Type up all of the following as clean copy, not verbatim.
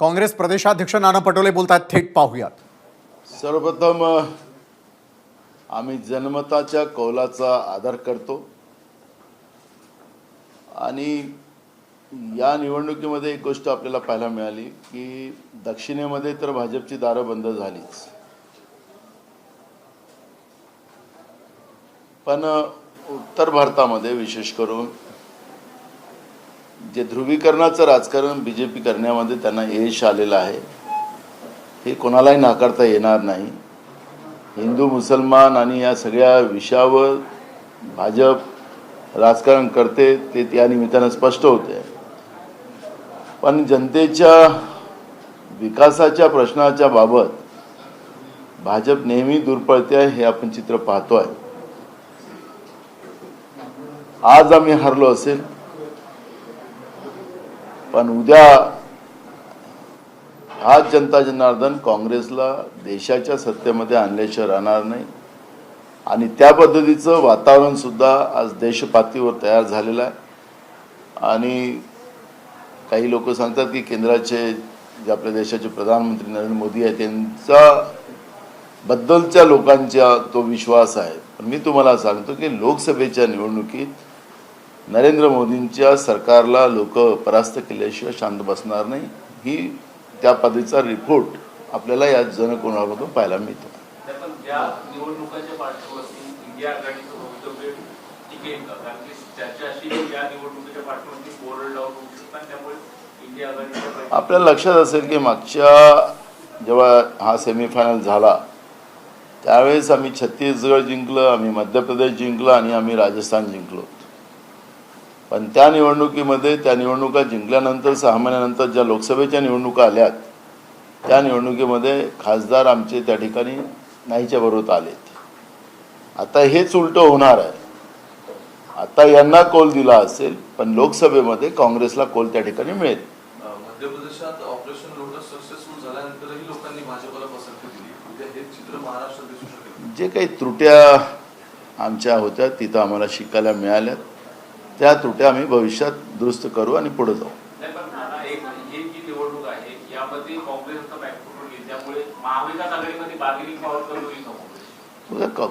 काँग्रेस प्रदेशाध्यक्ष नाना पटोले बोलतात, थेट पाहूयात. सर्वप्रथम आम्ही जनमताच्या कौलाचा आदर करतो आणि या निवडणुकीमध्ये एक गोष्ट आपल्याला पाहायला मिळाली की दक्षिणेमध्ये तर भाजपची दारं बंद झालीच, पण उत्तर भारतामध्ये विशेष करून जे ध्रुवीकरणाचं राजकारण बीजेपी करण्यामध्ये त्यांना यश आलेलं आहे हे कोणालाही नाकारता येणार नाही. हिंदू मुसलमान आणि या सगळ्या विषयावर भाजप राजकारण करते ते त्या निमित्तानं स्पष्ट होते, पण जनतेच्या विकासाच्या प्रश्नाच्या बाबत भाजप नेहमी दूर पळते आहे हे आपण चित्र पाहतोय. आज आम्ही हरलो असेल पण उद्या आज जनता जनार्दन काँग्रेसला देशाच्या सत्तेमध्ये आणल्याशिवाय राहणार नाही आणि त्या पद्धतीचं वातावरण सुद्धा आज देशपातळीवर तयार झालेलं आहे. आणि काही लोक सांगतात की केंद्राचे जे आपल्या देशाचे प्रधानमंत्री नरेंद्र मोदी आहेत त्यांचा बद्दलच्या लोकांचा तो विश्वास आहे, पण मी तुम्हाला सांगतो की लोकसभेच्या निवडणुकीत नरेंद्र मोदींच्या सरकारला लोक परास्त केल्याशिवाय शांत बसणार नाही. ही त्या पद्धतीचा रिपोर्ट आपल्याला या जनकोणामधून पाहायला मिळतो. आपल्याला लक्षात असेल की मागच्या जेव्हा हा सेमीफायनल झाला त्यावेळेस आम्ही छत्तीसगड जिंकलं, आम्ही मध्य प्रदेश जिंकलं आणि आम्ही राजस्थान जिंकलो. पण त्या निवडणुकीमध्ये त्या निवडणुका जिंकल्यानंतर 6 महिन्यानंतर ज्या लोकसभेच्या निवडणुका आल्यात त्या निवडणुकीमध्ये खासदार आमचे त्या ठिकाणी नाहीच्या बरोबर आलेत. आता हेच उलटं होणार आहे. आता यांना कौल दिला असेल पण लोकसभेमध्ये काँग्रेसला कौल त्या ठिकाणी मिळेल. मध्य प्रदेशात ऑपरेशन लोटस सक्सेसफुल झाल्यानंतरही लोकांनी भाजपला पसंती दिली. उद्या हे चित्र महाराष्ट्रात दिसू शकेल. जे काही त्रुट्या आमच्या होत्या तिथं आम्हाला शिकायला मिळाल्यात, त्या त्रुट्या आम्ही भविष्यात दुरुस्त करू आणि पुढे जाऊ.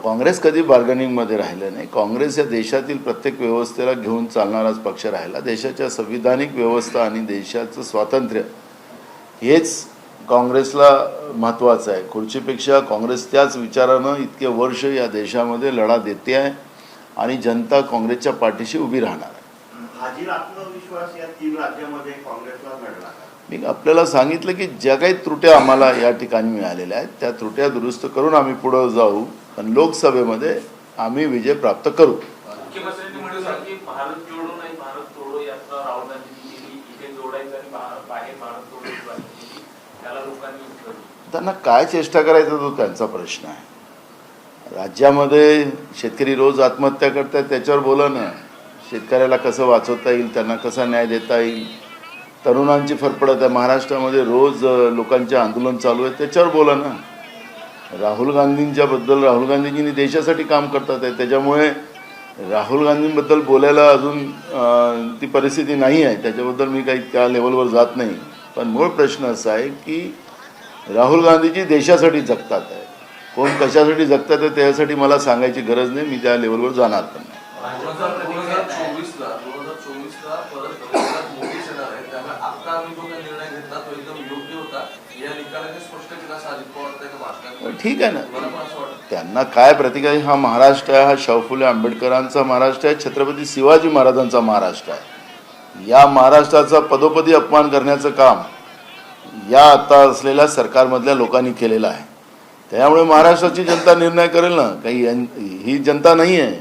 काँग्रेस कधी बार्गेनिंग मध्ये राहिलं नाही. काँग्रेस या देशातील प्रत्येक व्यवस्थेला घेऊन चालणाराच पक्ष राहिला. देशाच्या संविधानिक व्यवस्था आणि देशाचं स्वातंत्र्य हेच काँग्रेसला महत्त्वाचं आहे. खुर्चीपेक्षा काँग्रेस त्याच विचारानं इतके वर्ष या देशामध्ये लढा देते आहे आणि जनता काँग्रेसच्या पाठीशी उभी राहणार आहे. आत्मविश्वास या 3 राज्यामध्ये काँग्रेसला मिळणार. मी आपल्याला सांगितलं की ज्या काही त्रुट्या आम्हाला या ठिकाणी मिळालेल्या आहेत त्या त्रुट्या दुरुस्त करून आम्ही पुढे जाऊ पण लोकसभेमध्ये आम्ही विजय प्राप्त करू. मुख्यमंत्र्यांनी म्हटलं की भारत जोडो नाही भारत तोडो यात्रा राहुल गांधींनी केली, इथे जोडायचं आणि बाहेर भारत तोडो त्याला लोकांनी त्यांना काय चेष्टा करायचा तो त्यांचा प्रश्न आहे. राज्यामध्ये शेतकरी रोज आत्महत्या करतात त्याच्यावर बोला ना. शेतकऱ्याला कसं वाचवता येईल, त्यांना कसा न्याय देता येईल. तरुणांची फरफडत आहे महाराष्ट्रामध्ये, रोज लोकांचे आंदोलन चालू आहे त्याच्यावर बोला ना. राहुल गांधींनी देशासाठी काम करतात आहे त्याच्यामुळे राहुल गांधींबद्दल बोलायला अजून ती परिस्थिती नाही आहे. त्याच्याबद्दल मी काही त्या लेवलवर जात नाही. पण मूळ प्रश्न असा आहे की राहुल गांधीजी देशासाठी जगतात आहे. कोण कशासाठी जगतात आहे त्यासाठी मला सांगायची गरज नाही. मी त्या लेवलवर जाणार पण नाही. 2024 ला परत मोदी येणार आहे त्यामुळे आता आम्ही जो काही निर्णय घेतला तो एकदम योग्य होता या निकालाने स्पष्ट केला साजिद पवार. ठीक आहे ना, त्यांना काय प्रतिक्रिया. हा महाराष्ट्र आहे, हा शाहू फुले आंबेडकरांचा महाराष्ट्र आहे, छत्रपती शिवाजी महाराजांचा महाराष्ट्र आहे. या महाराष्ट्राचा पदोपदी अपमान करण्याचं काम या आता असलेल्या सरकारमधल्या लोकांनी केलेलं आहे. त्यामुळे महाराष्ट्राची जनता निर्णय करेल ना. काही ही जनता नाही आहे.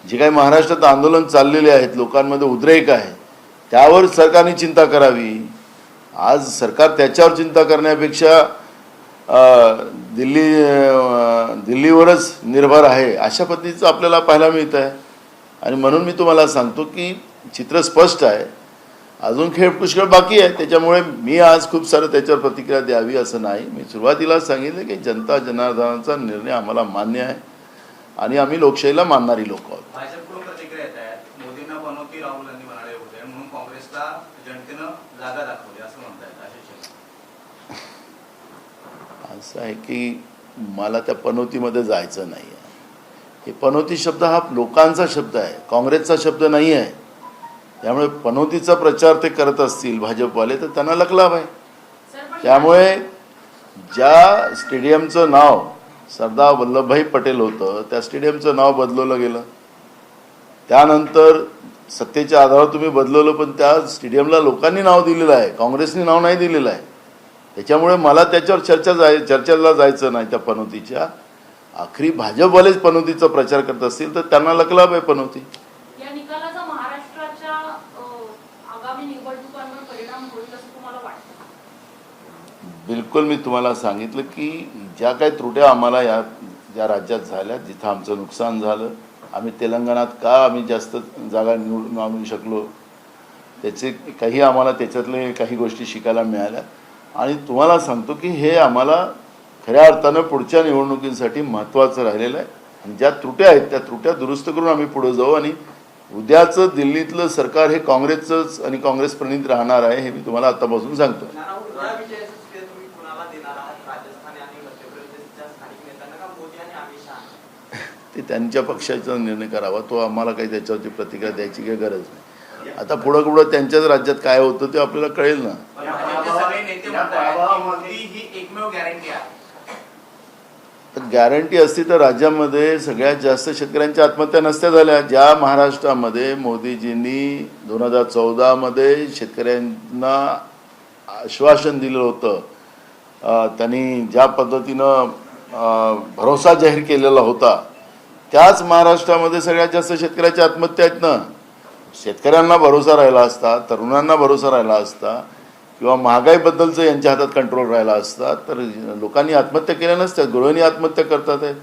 जे काही महाराष्ट्रात आंदोलन चाललेले आहेत, लोकांमध्ये उद्रेक आहे, त्यावर सरकारने चिंता करावी. आज सरकार त्याच्यावर चिंता करण्यापेक्षा दिल्लीवरच निर्भर आहे अशा पद्धतीचं आपल्याला पाहायला मिळत आहे. आणि म्हणून मी तुम्हाला सांगतो की चित्र स्पष्ट आहे. अजून खेळ पुष्कळ बाकी आहे. त्याच्यामुळे मी आज खूप सारं त्याच्यावर प्रतिक्रिया द्यावी असं नाही. मी सुरुवातीला सांगितलं की जनता जनार्दनाचा निर्णय आम्हाला मान्य आहे आणि आम्ही लोकशाहीला मानणारी लोक आहोत. भाजपकडून प्रतिक्रिया येत आहेत. मोदींना बनवती राहुल गांधी म्हणाले होते म्हणून काँग्रेसला जनतेनं जागा दाखवली असं म्हणतात. असं आहे की मला त्या पनोतीमध्ये जायचं नाही आहे. हे पनोती शब्द हा लोकांचा शब्द आहे, काँग्रेसचा शब्द नाही आहे. त्यामुळे पनोतीचा प्रचार ते करत असतील भाजपवाले तर त्यांना लकलाभ आहे. त्यामुळे ज्या स्टेडियमचं नाव सरदार वल्लभभाई पटेल होतं त्या स्टेडियमचं नाव बदलवलं गेलं. त्यानंतर सत्तेच्या आधारावर तुम्ही बदलवलं, पण त्या स्टेडियमला लोकांनी नाव दिलेलं आहे, काँग्रेसने नाव नाही दिलेलं आहे. त्याच्यामुळे मला त्याच्यावर चर्चेला जायचं नाही. त्या पनोतीच्या आखरी भाजपवालेच पनोतीचा प्रचार करत असतील तर त्यांना लकलाभ आहे पनोती. या निकालाचा महाराष्ट्राच्या आगामी निवडणुकांवर परिणाम होईल असं तुम्हाला वाटतं? बिलकुल. मी तुम्हाला सांगितलं की ज्या काही त्रुट्या आम्हाला ज्या राज्यात झाल्या, जिथं आमचं नुकसान झालं, आम्ही तेलंगणात का आम्ही जास्त जागा निवडून आणू शकलो, त्याचे काही आम्हाला त्याच्यातले काही गोष्टी शिकायला मिळाल्या. आणि तुम्हाला सांगतो की हे आम्हाला खऱ्या अर्थानं पुढच्या निवडणुकीसाठी महत्त्वाचं राहिलेलं आहे. आणि ज्या त्रुट्या आहेत त्या त्रुट्या दुरुस्त करून आम्ही पुढे जाऊ. आणि उद्याचं दिल्लीतलं सरकार हे काँग्रेसचंच आणि काँग्रेस प्रणित राहणार आहे, हे मी तुम्हाला आतापासून सांगतो. या विजयाचं श्रेय तुम्ही कुणाला देणार आहात? राजस्थान आणि मध्य प्रदेशच्या स्थानिक नेत्यांना का मोदी आणि अमित शहा? ते त्यांच्या पक्षाचा निर्णय करावा, तो आम्हाला काही त्याच्यावरती प्रतिक्रिया द्यायची काही गरज नाही. आता पुढं त्यांच्याच राज्यात काय होतं ते आपल्याला कळेल ना. सगळे नेते म्हणतात मोदी ही एकमेव गॅरंटी आहे. तर गॅरंटी असती तर राज्यामध्ये सगळ्यात जास्त शेतकऱ्यांच्या आत्महत्या नसत्या झाल्या. ज्या महाराष्ट्रामध्ये मोदीजींनी 2014 शेतकऱ्यांना आश्वासन दिलं होतं, त्यांनी ज्या पद्धतीनं भरोसा जाहीर केलेला होता, त्याच महाराष्ट्रामध्ये सगळ्यात जास्त शेतकऱ्याच्या आत्महत्या आहेत ना. शेतकऱ्यांना भरोसा राहिला असता, तरुणांना भरोसा राहिला असता, किंवा महागाईबद्दलचं यांच्या हातात कंट्रोल राहिला असता तर लोकांनी आत्महत्या केल्या नसत्या. गृहिणी आत्महत्या करतात आहे,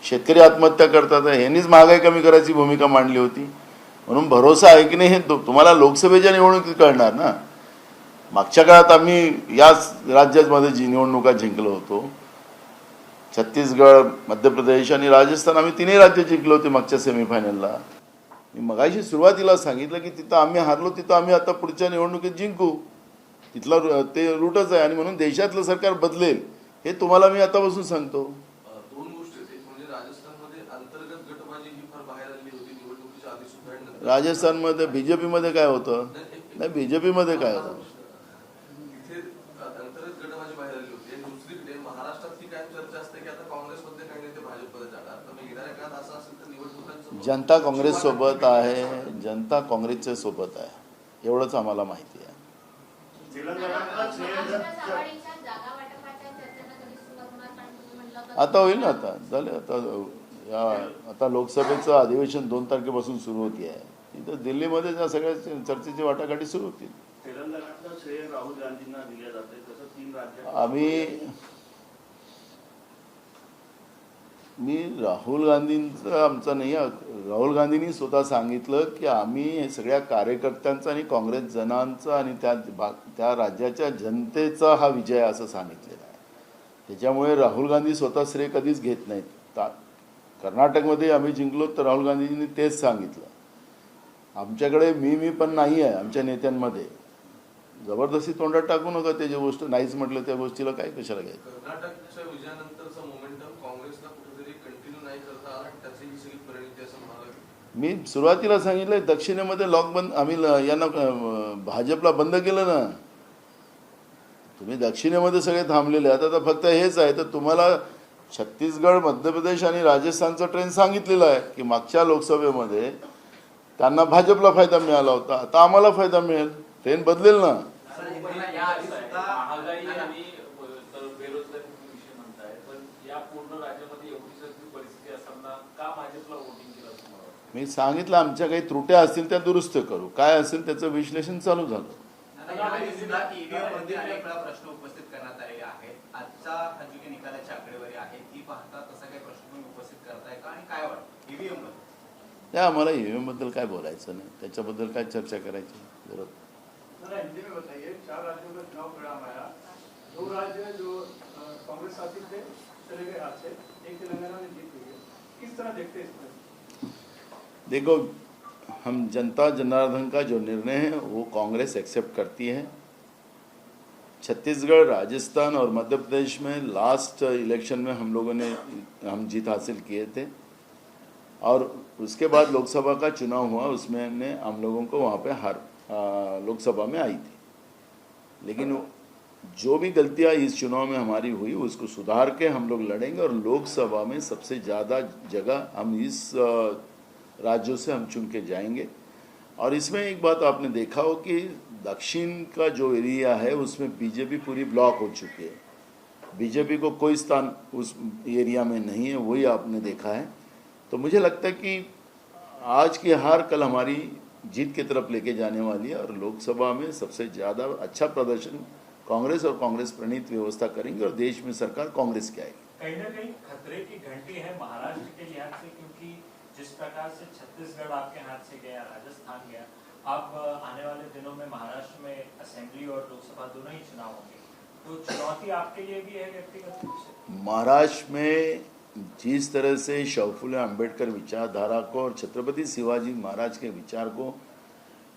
शेतकरी आत्महत्या करतात आहे. यांनीच महागाई कमी करायची भूमिका मांडली होती. म्हणून भरोसा आहे की नाही हे तुम्हाला लोकसभेच्या निवडणुकीत कळणार ना. मागच्या काळात आम्ही याच राज्यामध्ये जी निवडणुका जिंकलो होतो, छत्तीसगड, मध्य प्रदेश आणि राजस्थान, आम्ही तिन्ही राज्य जिंकलो होते मागच्या सेमीफायनलला. मी मगाशी सुरुवातीला सांगितलं की तिथं आम्ही हारलो, तिथं आम्ही आता पुढच्या निवडणुकीत जिंकू. तिथला ते रूटच आहे. आणि म्हणून देशातलं सरकार बदलेल हे तुम्हाला मी आतापासून सांगतो. दोन गोष्टी आहेत. एक म्हणजे राजस्थानमध्ये अंतर्गत गटबाजी ही फार बाहेर आली होती निवडणुकीच्या आधी सुद्धा आणि नंतर. राजस्थानमध्ये बीजेपीमध्ये काय होतं? नाही, बीजेपीमध्ये काय होतं? तिथे अंतर्गत गटबाजी बाहेर आली होती. आणि दुसरीकडे महाराष्ट्रात ही काय चर्चा असते की आता काँग्रेसमध्ये काही नेते भाजपमध्ये जाणार. तर मग येणाऱ्या काळात असं असेल तर निवडणुकांचं जनता काँग्रेस सोबत आहे, जनता काँग्रेसच्या सोबत आहे, एवढंच आम्हाला माहिती आहे. तेलंगणातला श्रेय आता होईल ना. आता झाले. आता लोकसभेचं अधिवेशन 2 तारखेपासून सुरू होते आहे. तिथं दिल्लीमध्ये त्या सगळ्या चर्चेची वाटाघाटी सुरू होतील. तेलंगणातलं श्रेय राहुल गांधींना दिले जाते, तसं 3 राज्यात मी राहुल गांधींचं आमचं नाही. राहुल गांधींनी स्वतः सांगितलं की आम्ही हे सगळ्या कार्यकर्त्यांचा आणि काँग्रेस जनांचा आणि त्या राज्याच्या जनतेचा हा विजय असं सांगितलेलं आहे. त्याच्यामुळे राहुल गांधी स्वतः श्रेय कधीच घेत नाहीत. कर्नाटकमध्ये आम्ही जिंकलो तर राहुल गांधींनी तेच सांगितलं. आमच्याकडे मी पण नाही आहे आमच्या नेत्यांमध्ये. जबरदस्ती तोंडात टाकू नका. ते जे गोष्ट नाहीच म्हटलं त्या गोष्टीला काय कशाला घ्यायचं. कर्नाटकच्या विजयानंतरचा मोमेंटम काँग्रेसला कुठेतरी कंटिन्यू नाही करता आला आणि त्याची ही सगळी परिणिती असं म्हणाला. मी सुरुवातीला सांगितलं दक्षिणेमध्ये लॉक बंद आम्ही यांना भाजपला बंद केलं ना. तुम्ही दक्षिणेमध्ये सगळे थांबलेले आहेत. आता फक्त हेच आहे. तर तुम्हाला छत्तीसगड, मध्य प्रदेश आणि राजस्थानचा ट्रेंड सांगितलेला आहे की मागच्या लोकसभेमध्ये त्यांना भाजपला फायदा मिळाला होता, आता आम्हाला फायदा मिळेल. ट्रेंड बदलेल ना. महागाई आणि बेरोजगारी विषय म्हणताय, पण या पूर्ण राज्यामध्ये एवढी सगळी परिस्थिती असताना का भाजपला वोटिंग केलं असं मला वाटतं? मी सांगितलं आमच्या काही त्रुट्या असतील त्या दुरुस्त करू. काय असेल त्याचं विश्लेषण चालू झालं. ईव्हीएममध्ये अनेक वेळा प्रश्न उपस्थित करण्यात आलेले आहेत. आजचा हा जो काही निकालाची आकडेवारी आहे ती पाहता तसा काही प्रश्न तुम्ही उपस्थित करताय का? आणि काय वाटतं ईव्हीएम बद्दल? त्या आम्हाला ईव्हीएम बद्दल काय बोलायचं नाही, त्याच्याबद्दल काय चर्चा करायची जरूरत. हिंदी में बताइए, 4 राज्यों में चुनाव परिणाम आया, 2 राज्य जो कांग्रेस शासित थे चले गए हाथ से, एक तेलंगाना में जीत हुई है. किस तरह देखते हैं इसमें? देखो, हम जनता जनार्दन का जो निर्णय है वो कांग्रेस एक्सेप्ट करती है. छत्तीसगढ़, राजस्थान और मध्य प्रदेश में लास्ट इलेक्शन में हम जीत हासिल किए थे और उसके बाद लोकसभा का चुनाव हुआ, उसमें हम लोगों को वहाँ पे हार लोकसभा में आई थी। लेकिन जो भी गलतियाँ इस चुनाव में हमारी हुई उसको सुधार के हम लोग लड़ेंगे और लोकसभा में सबसे ज़्यादा जगह हम इस राज्यों से हम चुन के जाएंगे। और इसमें एक बात आपने देखा हो कि दक्षिण का जो एरिया है उसमें बीजेपी पूरी ब्लॉक हो चुकी है, बीजेपी को कोई स्थान उस एरिया में नहीं है, वही आपने देखा है। तो मुझे लगता है कि आज की हार कल हमारी जीत की तरफ लेके जाने वाली है और लोकसभा में सबसे ज़्यादा अच्छा प्रदर्शन कांग्रेस और कांग्रेस प्रणीत व्यवस्था करेंगे और देश में सरकार कांग्रेस की आएगी। कहीं ना कहीं खतरे की घंटी है महाराष्ट्र के लिहाज से, क्योंकि जिस प्रकार से छत्तीसगढ़ आपके हाथ से गया, राजस्थान गया, अब आने वाले दिनों में महाराष्ट्र में असेंबली और लोकसभा दोनों ही चुनाव होंगे, तो चुनौती आपके लिए भी है व्यक्तिगत रूप से? महाराष्ट्र में जिस तरह से शौफुल्ला अम्बेडकर विचारधारा को और छत्रपति शिवाजी महाराज के विचार को,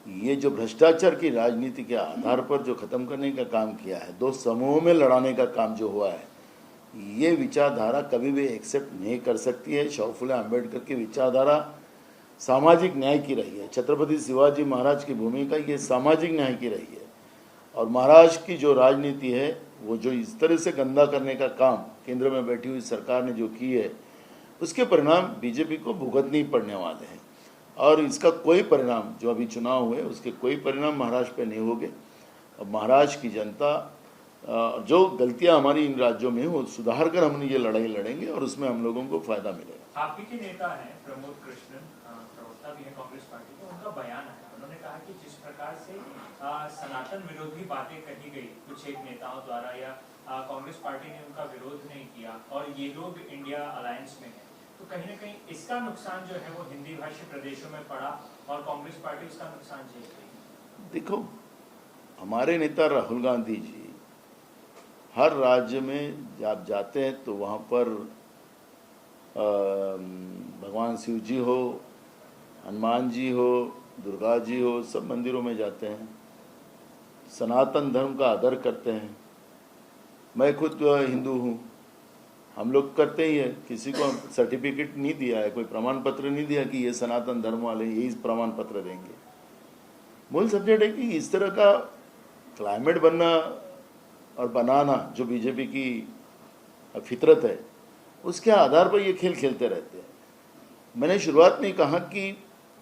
ये जो भ्रष्टाचार की राजनीति के आधार पर जो खत्म करने का काम किया है, दो समूहों में लड़ाने का काम जो हुआ है, ये विचारधारा कभी भी एक्सेप्ट नहीं कर सकती है। शौफुल्ला अम्बेडकर की विचारधारा सामाजिक न्याय की रही है, छत्रपति शिवाजी महाराज की भूमिका ये सामाजिक न्याय की रही है। और महाराष्ट्र की जो राजनीति है वो जो इस तरह से गंदा करने का काम केंद्र में बैठी हुई सरकार ने जो की है, उसके परिणाम बीजेपी को भुगतने पड़ने वाले हैं। और इसका कोई परिणाम जो अभी चुनाव हुए उसके कोई परिणाम महाराष्ट्र पे नहीं होंगे। अब महाराष्ट्र की जनता जो गलतियां हमारी इन राज्यों में वो सुधार कर हम ये लड़ाई लड़ेंगे और उसमें हम लोगों को फायदा मिलेगा। आप ही के नेता हैं प्रमोद कृष्णन, प्रवक्ता भी है कांग्रेस पार्टी के, उनका बयान है, उन्होंने कहा कि जिस प्रकार से सनातन विरोधी बातें कही गई कुछ एक नेताओं द्वारा या कांग्रेस पार्टी ने उनका विरोध नहीं किया और ये लोग इंडिया अलायंस में है, तो कहीं ना कहीं इसका नुकसान जो है वो हिंदी भाषी प्रदेशों में पड़ा और कांग्रेस पार्टी उसका नुकसान झेल रही। देखो, हमारे नेता राहुल गांधी जी हर राज्य में जब जाते हैं तो वहाँ पर भगवान शिव जी हो, हनुमान जी हो, दुर्गा जी हो, सब मंदिरों में जाते हैं, सनातन धर्म का आदर करते हैं। मैं खुद हिंदू हूँ, हम लोग करते ही है, किसी को सर्टिफिकेट नहीं दिया है, कोई प्रमाण पत्र नहीं दिया कि ये सनातन धर्म वाले यही प्रमाण पत्र देंगे। मूल सब्जेक्ट है कि इस तरह का क्लाइमेट बनना और बनाना जो बीजेपी की फितरत है, उसके आधार पर ये खेल खेलते रहते हैं। मैंने शुरुआत में कहा कि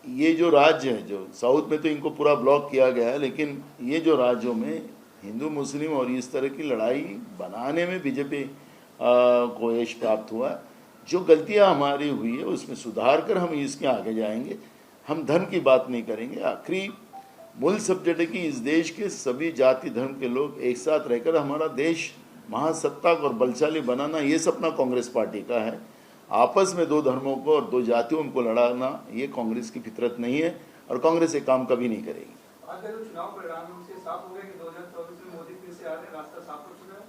ये जो राज्य है, जो साउथ में तो इनको पूरा ब्लॉक किया गया है, लेकिन ये जो राज्यों में हिंदू मुस्लिम और इस तरह की लड़ाई बनाने में बीजेपी को यश प्राप्त हुआ। जो गलतियां हमारी हुई है उसमें सुधार कर हम इसके आगे जाएंगे। हम धर्म की बात नहीं करेंगे। आखिरी मूल सब्जेक्ट है कि इस देश के सभी जाति धर्म के लोग एक साथ रहकर हमारा देश महासत्ताक और बलशाली बनाना, ये सपना कांग्रेस पार्टी का है। आपस में दो धर्मों को और दो जातियों को लड़ाना ये कांग्रेस की फितरत नहीं है और कांग्रेस ये काम कभी नहीं करेगी। आज का जो चुनाव परिणाम से साफ हो गया कि 2024 में मोदी फिर से आ रहे, रास्ता साफ हो चुका है।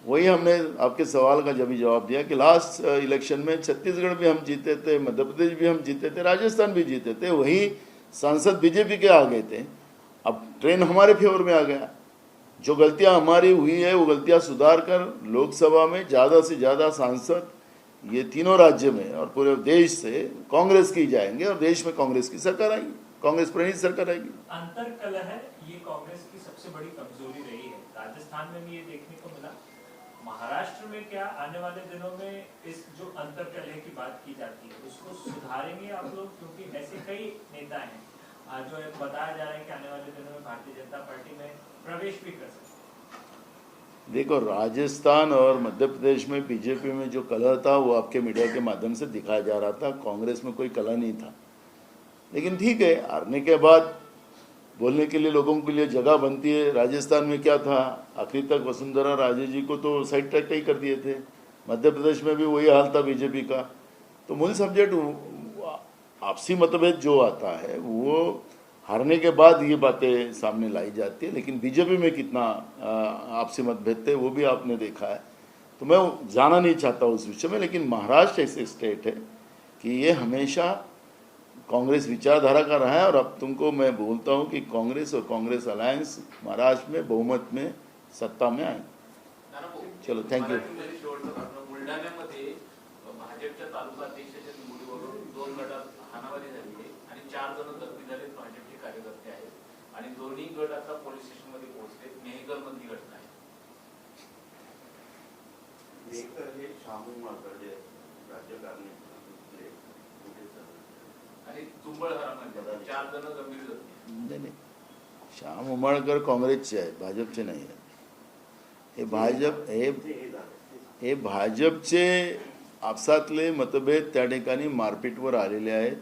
वही हमने आपके सवाल का जब जवाब दिया कि लास्ट इलेक्शन में छत्तीसगढ़ भी हम जीते थे, मध्य प्रदेश भी हम जीते थे, राजस्थान भी जीते थे, वही सांसद बीजेपी के आ गए थे। अब ट्रेन हमारे फेवर में आ गया। जो गलतियां हमारी हुई है वो गलतियां सुधार कर लोकसभा में ज़्यादा से ज़्यादा सांसद ये तीनों राज्य में और पूरे देश से कांग्रेस की जाएंगे और देश में कांग्रेस की सरकार आएगी, कांग्रेस प्रणीत सरकार आएगी। अंतर कलह है, ये कांग्रेस की सबसे बड़ी कमजोरी रही है। राजस्थान में भी ये देखने को मिला। महाराष्ट्र में क्या आने वाले दिनों में इस जो अंतर कलह की बात की जाती है उसको सुधारेंगे आप लोग? क्योंकि ऐसे कई नेता हैं जो बताया जा रहा है कि आने वाले दिनों में भारतीय जनता पार्टी में प्रवेश भी कर सकते हैं। देखो, राजस्थान और मध्य प्रदेश में बीजेपी में जो कलह था वो आपके मीडिया के माध्यम से दिखाया जा रहा था। कांग्रेस में कोई कलह नहीं था। लेकिन ठीक है, हारने के बाद बोलने के लिए लोगों के लिए जगह बनती है। राजस्थान में क्या था, आखिर तक वसुंधरा राजे जी को तो साइड ट्रैक ही कर दिए थे। मध्य प्रदेश में भी वही हाल था बीजेपी का। तो मूल सब्जेक्ट आपसी मतभेद जो आता है वो हारने के बाद ये बातें सामने लाई जाती है। लेकिन बीजेपी में कितना आपसी मतभेद थे वो भी आपने देखा है। तो मैं जाना नहीं चाहता उस विषय में। लेकिन महाराष्ट्र ऐसे स्टेट है कि ये हमेशा कांग्रेस विचारधारा का रहा है। और अब तुमको मैं बोलता हूँ कि कांग्रेस और कांग्रेस अलायंस महाराष्ट्र में बहुमत में सत्ता में आए. चलो, thank you. मराठीमध्ये शेवटचा प्रश्न. बुलढाण्यामध्ये भाजपच्या तालुका अध्यक्षाच्या निवडीवरून 2 गटात हाणामारी झाली आहे आणि 4 जण जखमी झालेत, भाजपचे कार्यकर्ते आहेत आणि दोन्ही गट आता पोलीस स्टेशनमध्ये पोहोचले. मेहकर मधली घटना आहे. हे शाहू मार्गाचे राज्यकारणी आणि तुंबळहरामध्ये 4 जण गंभीर जखमी. नाही, श्याम उमाळकर काँग्रेसचे आहे, भाजपचे नाही आहे. हे भाजपचे आपसातले मतभेद त्या ठिकाणी मारपीटवर आलेले आहेत.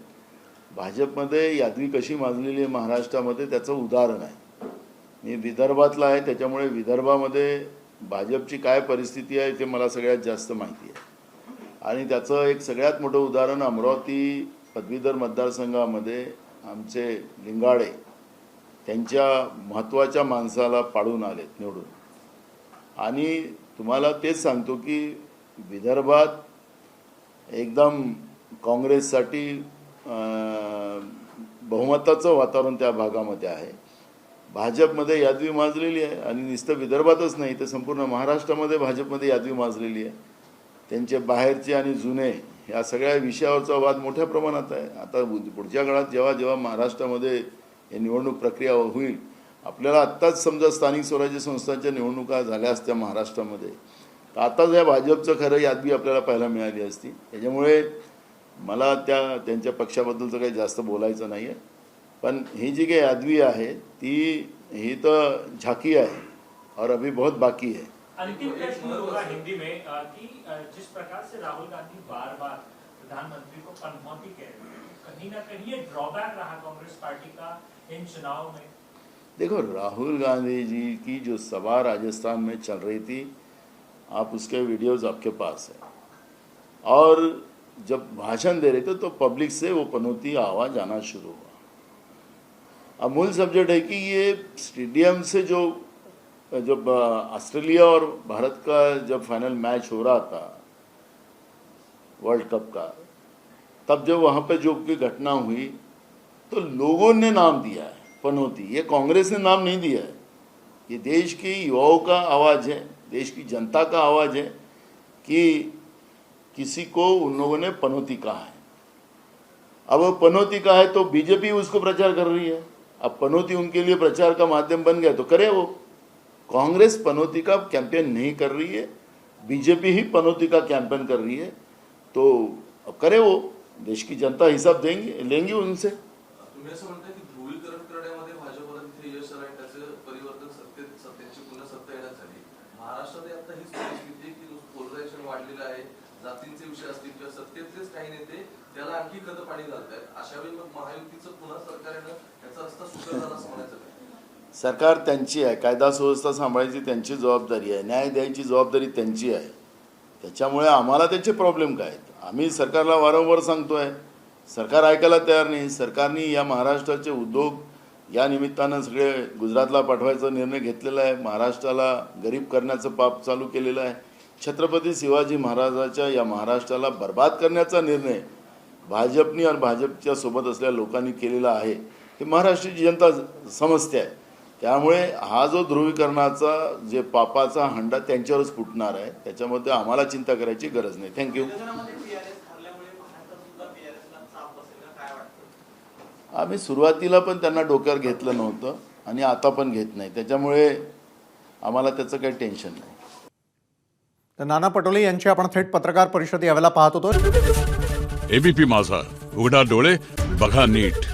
भाजपमध्ये यादवी कशी माजलेली आहे महाराष्ट्रामध्ये त्याचं उदाहरण आहे. मी विदर्भातला आहे, त्याच्यामुळे विदर्भामध्ये भाजपची काय परिस्थिती आहे ते मला सगळ्यात जास्त माहिती आहे. आणि त्याचं एक सगळ्यात मोठं उदाहरण अमरावती पदवीधर मतदारसंघामध्ये आमचे लिंगाडे त्यांच्या महत्त्वाच्या माणसाला पाडून आलेत निवडून. आणि तुम्हाला तेच सांगतो की विदर्भात एकदम काँग्रेससाठी बहुमताचं वातावरण त्या भागामध्ये आहे. भाजपमध्ये यादवी माजलेली आहे आणि नुसतं विदर्भातच नाही तर संपूर्ण महाराष्ट्रामध्ये भाजपमध्ये यादवी माजलेली आहे. त्यांचे बाहेरचे आणि जुने या सगळ्या विषयावरचा वाद मोठ्या प्रमाणात आहे. आता पुढच्या काळात जेव्हा महाराष्ट्रामध्ये हे निवडणूक प्रक्रिया होईल, आपल्याला आत्ताच समजा स्थानिक स्वराज्य संस्थांच्या निवडणुका झाल्या असत्या महाराष्ट्रामध्ये तर आताच या भाजपचं खरं यादवी आपल्याला पाहायला मिळाली असती. त्याच्यामुळे मला त्यांच्या पक्षाबद्दलचं काही जास्त बोलायचं नाही आहे. पण ही जी काही यादवी आहे ही तर झाकी आहे और अभी बहुत बाकी है. अंतिम प्रश्न होगा हिंदी में कि जिस प्रकार से राहुल गांधी बार बार प्रधानमंत्री को पनौती कह रहे हैं, कहीं ना कहीं ये ड्रॉबैक रहा कांग्रेस पार्टी का इन चुनाव में. देखो, राहुल गांधी जी की जो सभा राजस्थान में चल रही थी, आप उसके वीडियोस आपके पास है, और जब भाषण दे रहे थे तो पब्लिक से वो पनौती आवाज़ आना शुरू हुआ. अब मूल सब्जेक्ट है कि ये स्टेडियम से जब ऑस्ट्रेलिया और भारत का जब फाइनल मैच हो रहा था वर्ल्ड कप का, तब जब वहाँ पे जो की घटना हुई तो लोगों ने नाम दिया है पनौती. ये कांग्रेस ने नाम नहीं दिया है, ये देश के युवाओं का आवाज़ है, देश की जनता का आवाज़ है कि किसी को उन लोगों ने पनौती कहा है. अब पनौती कहा है तो बीजेपी उसको प्रचार कर रही है. अब पनौती उनके लिए प्रचार का माध्यम बन गया तो करे वो. कांग्रेस पनौती का कैंपेन नहीं कर रही है, बीजेपी ही पनौती का कैंपेन कर रही है. तो अब करे वो, देश की जनता हिसाब लेंगी उनसे. तुम्ही असं म्हणताय की ध्रुवीकरण करण्यामध्ये भाजपला तिथे यश आलं आणि त्याचं परिवर्तन सत्तेची पुन्हा सत्ता येण्यात झाली. महाराष्ट्रात आता हीच परिस्थिती आहे की पोलरायझेशन वाढलेलं आहे, जातींचे विषय असतील किंवा सत्तेतलेच काही नेते त्याला आणखी खतं पाणी घालतायत. अशा वेळी मग महायुतीचं पुन्हा सरकारनं याचा रस्ता सुकर झाला असं म्हणायचं नाही. सरकार त्यांची आहे, कायदा सुव्यवस्था सांभाळायची त्यांची जबाबदारी आहे, न्याय द्यायची जबाबदारी त्यांची आहे. त्याच्यामुळे आम्हाला त्याचे प्रॉब्लेम काय आहेत. आम्ही सरकारला वारंवार सांगतो आहे, सरकार ऐकायला तयार नाही. सरकारने या महाराष्ट्राचे उद्योग या निमित्तानं सगळे गुजरातला पाठवायचा निर्णय घेतलेला आहे. महाराष्ट्राला गरीब करण्याचं पाप चालू केलेलं आहे. छत्रपती शिवाजी महाराजाच्या या महाराष्ट्राला बर्बाद करण्याचा निर्णय भाजपनी आणि भाजपच्या सोबत असलेल्या लोकांनी केलेला आहे. हे महाराष्ट्राची जनता समजते आहे. त्यामुळे हा जो ध्रुवीकरणाचा जे पापाचा हंडा त्यांच्यावरच फुटणार आहे, त्याच्यामध्ये आम्हाला चिंता करायची गरज नाही. थँक्यू. आम्ही सुरुवातीला पण त्यांना डोक्यावर घेतलं नव्हतं आणि आता पण घेत नाही. त्याच्यामुळे आम्हाला त्याचं काही टेन्शन नाही. तर नाना पटोले यांची आपण थेट पत्रकार परिषद यावेळेला पाहत होतो. एबीपी माझा, उघडा डोळे बघा नीट.